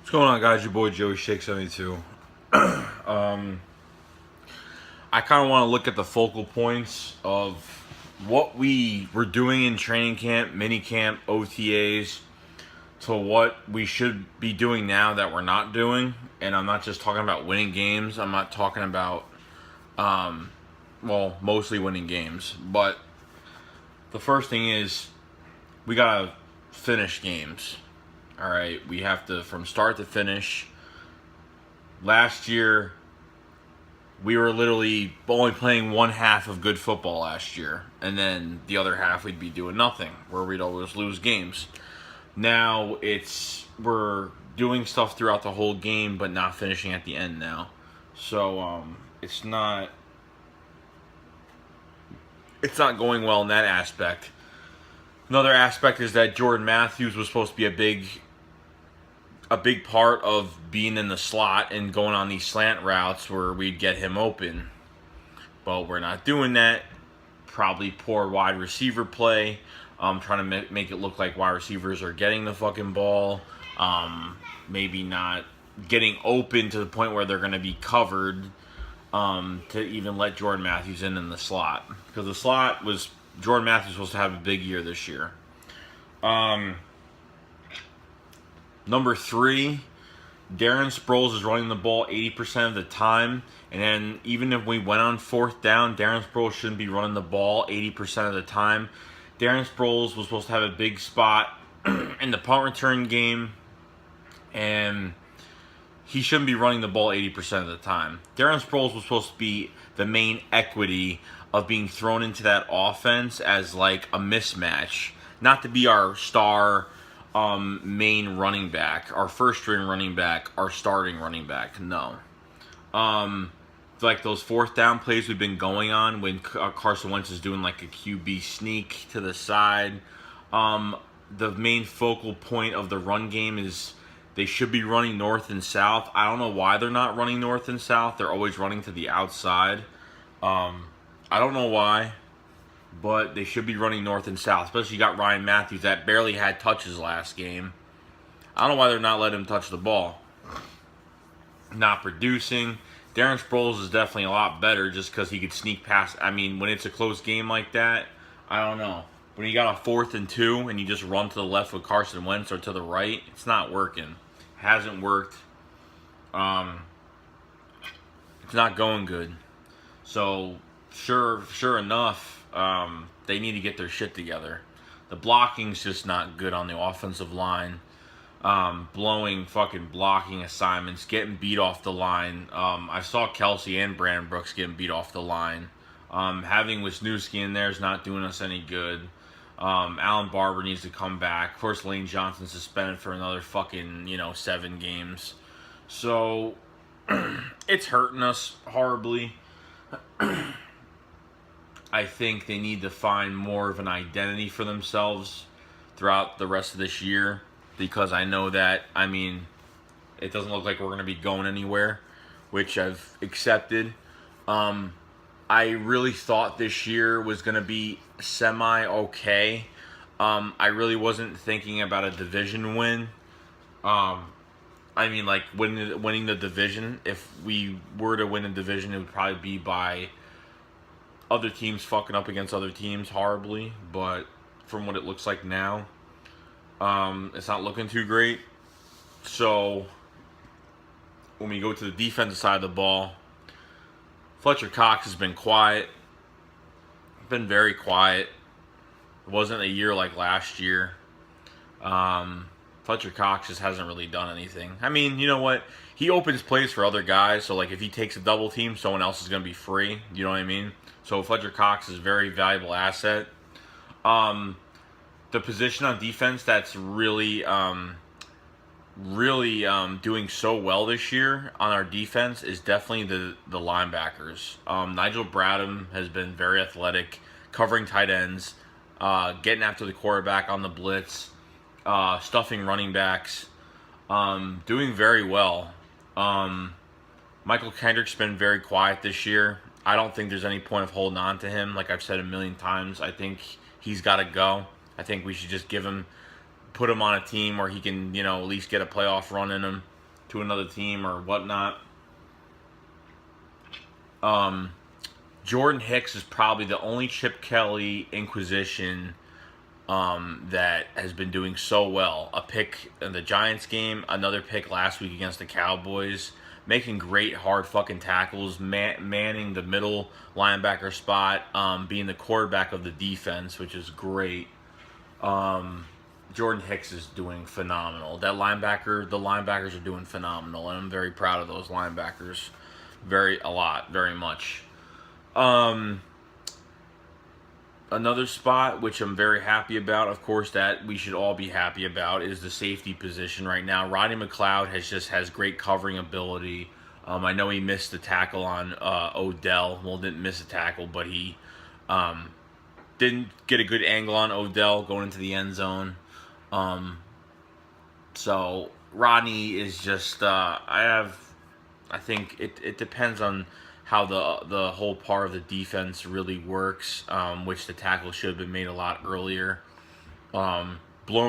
What's going on, guys? Your boy Joey Shake 72. I kind of want to look at the focal points of what we were doing in training camp, mini camp, OTAs, to what we should be doing now that we're not doing. And I'm not just talking about winning games. I'm not talking about, mostly winning games. But the first thing is we got to finish games. All right, we have to, from start to finish. Last year, we were literally only playing one half of good football last year, and then the other half we'd be doing nothing, where we'd always lose games. Now we're doing stuff throughout the whole game, but not finishing at the end now. So it's not going well in that aspect. Another aspect is that Jordan Matthews was supposed to be a big part of being in the slot and going on these slant routes where we'd get him open. But we're not doing that. Probably poor wide receiver play. Trying to make it look like wide receivers are getting the fucking ball. Maybe not getting open to the point where they're going to be covered to even let Jordan Matthews in the slot. Because the slot was Jordan Matthews was supposed to have a big year this year. Number 3, Darren Sproles is running the ball 80% of the time. And then even if we went on 4th down, Darren Sproles shouldn't be running the ball 80% of the time. Darren Sproles was supposed to have a big spot in the punt return game. And he shouldn't be running the ball 80% of the time. Darren Sproles was supposed to be the main equity of being thrown into that offense as like a mismatch. Not to be our star main running back, our first string running back, our starting running back. No. Like those 4th down plays we've been going on when Carson Wentz is doing like a QB sneak to the side. The main focal point of the run game is they should be running north and south. I don't know why they're not running north and south. They're always running to the outside. I don't know why, but they should be running north and south. Especially you got Ryan Matthews that barely had touches last game. I don't know why they're not letting him touch the ball. Not producing. Darren Sproles is definitely a lot better just because he could sneak past. I mean, when it's a close game like that, I don't know. When you got a 4th and 2 and you just run to the left with Carson Wentz or to the right, it's not working. Hasn't worked. It's not going good. So sure enough, they need to get their shit together. The blocking's just not good on the offensive line. Blowing fucking blocking assignments, getting beat off the line. I saw Kelsey and Brandon Brooks getting beat off the line. Having Wisniewski in there is not doing us any good. Alan Barber needs to come back. Of course, Lane Johnson suspended for another fucking 7 games. So it's hurting us horribly. I think they need to find more of an identity for themselves throughout the rest of this year, because I know that, it doesn't look like we're going to be going anywhere, which I've accepted. I really thought this year was going to be semi-okay. I really wasn't thinking about a division win. Winning the division. If we were to win a division, it would probably be by other teams fucking up against other teams horribly. But from what it looks like now, it's not looking too great. So when we go to the defensive side of the ball, Fletcher Cox has been quiet. Been very quiet. It wasn't a year like last year. Fletcher Cox just hasn't really done anything. You know what? He opens plays for other guys, so like if he takes a double team, someone else is going to be free. You know what I mean? So Fletcher Cox is a very valuable asset. The position on defense that's really doing so well this year on our defense is definitely the linebackers. Nigel Bradham has been very athletic, covering tight ends, getting after the quarterback on the blitz, stuffing running backs, doing very well. Michael Kendrick's been very quiet this year. I don't think there's any point of holding on to him. Like I've said a million times, I think he's got to go. I think we should just put him on a team where he can, at least get a playoff run in him. to another team or whatnot. Jordan Hicks is probably the only Chip Kelly Inquisition that has been doing so well. A pick in the Giants game, another pick last week against the Cowboys, making great hard fucking tackles, manning the middle linebacker spot, being the quarterback of the defense, which is great. Jordan Hicks is doing phenomenal. The linebackers are doing phenomenal, and I'm very proud of those linebackers, very much. Another spot which I'm very happy about, of course, that we should all be happy about, is the safety position right now. Rodney McLeod has great covering ability. I know he missed the tackle on Odell. Well, didn't miss a tackle, but he didn't get a good angle on Odell going into the end zone. So Rodney is just I think it depends on how the whole part of the defense really works, which the tackle should have been made a lot earlier. Blown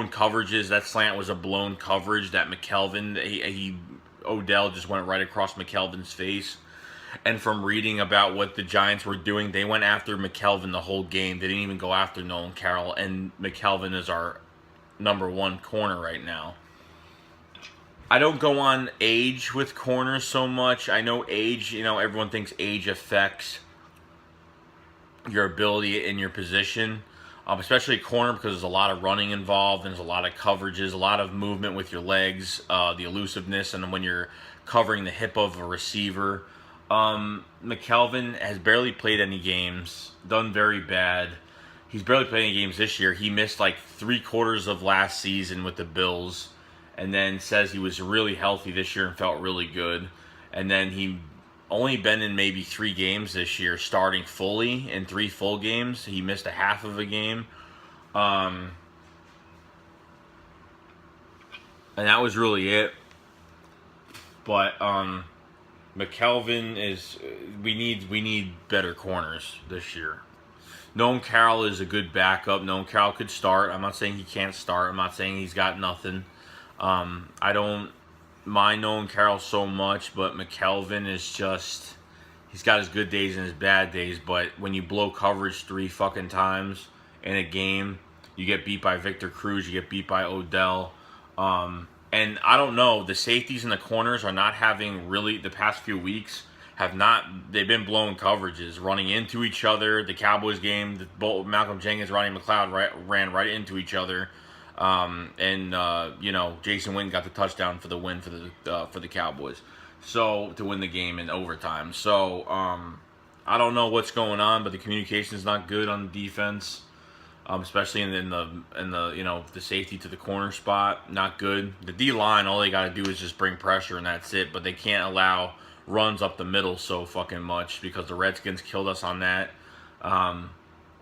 coverages, that slant was a blown coverage that McKelvin, Odell just went right across McKelvin's face. And from reading about what the Giants were doing, they went after McKelvin the whole game. They didn't even go after Nolan Carroll, and McKelvin is our number one corner right now. I don't go on age with corners so much. I know age, everyone thinks age affects your ability in your position, especially corner, because there's a lot of running involved, and there's a lot of coverages, a lot of movement with your legs, the elusiveness, and when you're covering the hip of a receiver. McKelvin has barely played any games, done very bad. He's barely played any games this year. He missed like 3/4 of last season with the Bills, and then says he was really healthy this year and felt really good. And then he only been in maybe 3 games this year, starting fully in 3 full games. He missed a half of a game. And that was really it. But McKelvin is we need better corners this year. Nolan Carroll is a good backup. Nolan Carroll could start. I'm not saying he can't start. I'm not saying he's got nothing. I don't mind Nolan Carroll so much, but McKelvin is just, he's got his good days and his bad days, but when you blow coverage 3 fucking times in a game, you get beat by Victor Cruz, you get beat by Odell, and I don't know, the safeties and the corners are not having really, the past few weeks, they've been blowing coverages, running into each other. The Cowboys game, Malcolm Jenkins, Rodney McLeod ran right into each other. Jason Witten got the touchdown for the win for the Cowboys, so to win the game in overtime. So I don't know what's going on, but the communication is not good on the defense, especially in the safety to the corner spot, not good. The D line, all they got to do is just bring pressure and that's it, but they can't allow runs up the middle so fucking much because the Redskins killed us on that.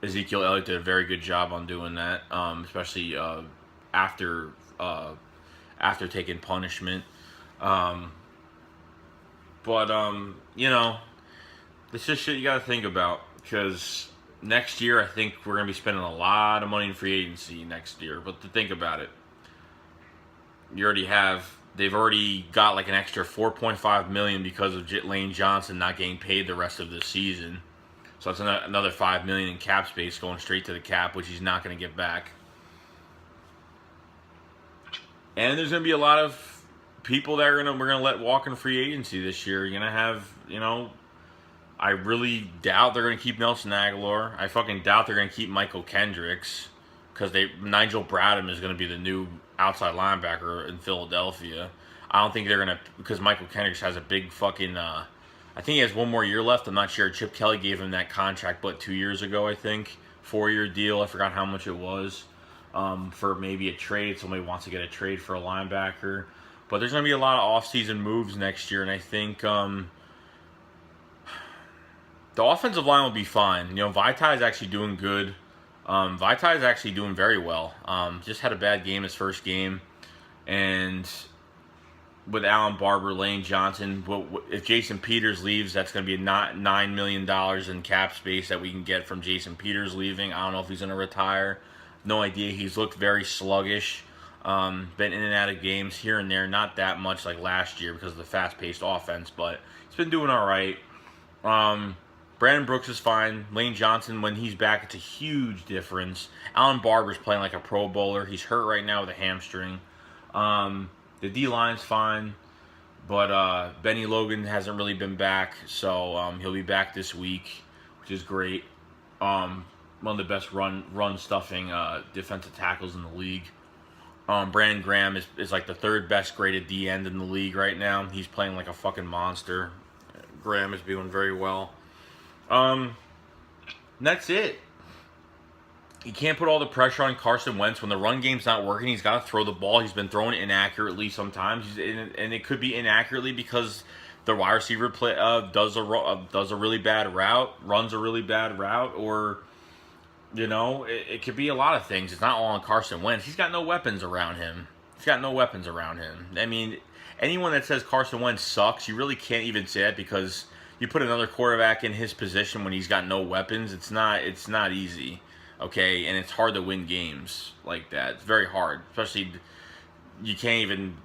Ezekiel Elliott did a very good job on doing that, especially after taking punishment. This is shit you got to think about, because next year I think we're going to be spending a lot of money in free agency next year. But to think about it, they've already got like an extra $4.5 million because of Lane Johnson not getting paid the rest of the season. So that's another $5 million in cap space going straight to the cap, which he's not going to get back. And there's going to be a lot of people that we're going to let walk in free agency this year. You're going to have, I really doubt they're going to keep Nelson Agholor. I fucking doubt they're going to keep Michael Kendricks, because Nigel Bradham is going to be the new outside linebacker in Philadelphia. I don't think they're going to, because Michael Kendricks has a big fucking, I think he has 1 more year left. I'm not sure. Chip Kelly gave him that contract, 2 years ago, I think. 4-year deal. I forgot how much it was. For maybe a trade. Somebody wants to get a trade for a linebacker. But there's going to be a lot of offseason moves next year, and I think the offensive line will be fine. Vaitai is actually doing good. Vaitai is actually doing very well. Just had a bad game his first game. And with Alan Barber, Lane Johnson, if Jason Peters leaves, that's going to be $9 million in cap space that we can get from Jason Peters leaving. I don't know if he's going to retire. No idea. He's looked very sluggish. Been in and out of games here and there, not that much like last year because of the fast-paced offense, but he's been doing all right. Brandon Brooks is fine. Lane Johnson, when he's back, it's a huge difference. Alan Barber's playing like a Pro Bowler. He's hurt right now with a hamstring. The D-line's fine, but Benny Logan hasn't really been back, so he'll be back this week, which is great. One of the best run-stuffing defensive tackles in the league. Brandon Graham is like the third best graded D end in the league right now. He's playing like a fucking monster. Graham is doing very well. That's it. You can't put all the pressure on Carson Wentz when the run game's not working. He's got to throw the ball. He's been throwing it inaccurately sometimes, and it could be inaccurately because the wide receiver does a really bad route, runs a really bad route, or it could be a lot of things. It's not all on Carson Wentz. He's got no weapons around him. I mean, anyone that says Carson Wentz sucks, you really can't even say that because you put another quarterback in his position when he's got no weapons. It's not easy, okay? And it's hard to win games like that. It's very hard, especially you can't even.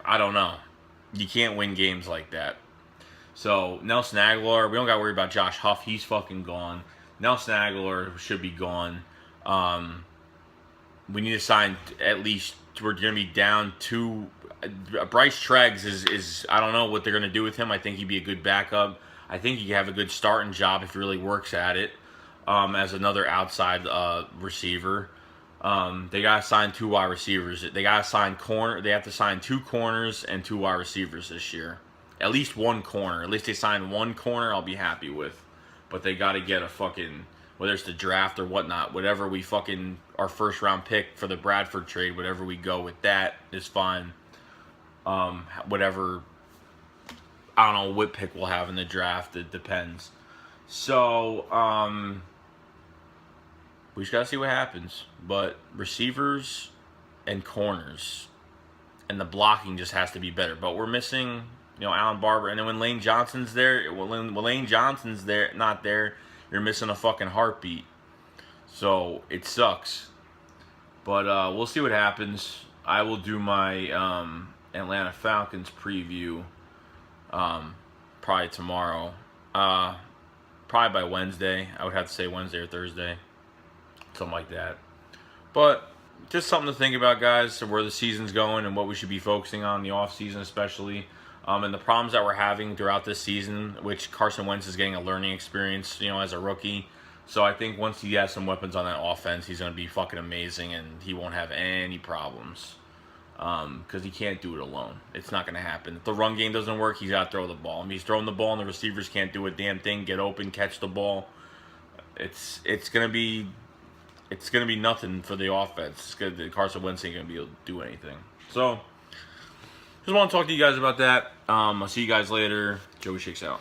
I don't know. You can't win games like that. So Nelson Aguilar, we don't got to worry about Josh Huff. He's fucking gone. Nelson Aguilar should be gone. We need to sign at least. We're going to be down to Bryce Treggs is I don't know what they're going to do with him. I think he'd be a good backup. I think he could have a good starting job if he really works at it as another outside receiver. They got to sign 2 wide receivers. They got to sign corner. They have to sign 2 corners and 2 wide receivers this year. At least 1 corner. At least they sign 1 corner. I'll be happy with. But they got to get a fucking, whether it's the draft or whatnot, whatever we fucking, our first round pick for the Bradford trade, whatever we go with that is fine. Whatever, I don't know what pick we'll have in the draft. It depends. So, we just got to see what happens. But receivers and corners and the blocking just has to be better. But we're missing, Alan Barber. And then when Lane Johnson's there, when Lane Johnson's there, not there, you're missing a fucking heartbeat. So it sucks. But we'll see what happens. I will do my Atlanta Falcons preview probably tomorrow. Probably by Wednesday. I would have to say Wednesday or Thursday. Something like that. But just something to think about, guys, where the season's going and what we should be focusing on in the offseason especially. And the problems that we're having throughout this season, which Carson Wentz is getting a learning experience, as a rookie. So I think once he has some weapons on that offense, he's going to be fucking amazing and he won't have any problems. Because he can't do it alone. It's not going to happen. If the run game doesn't work, he's got to throw the ball. I mean, he's throwing the ball and the receivers can't do a damn thing, get open, catch the ball. It's going to be nothing for the offense. Carson Wentz ain't going to be able to do anything. So, just want to talk to you guys about that. I'll see you guys later. Joey Shakes out.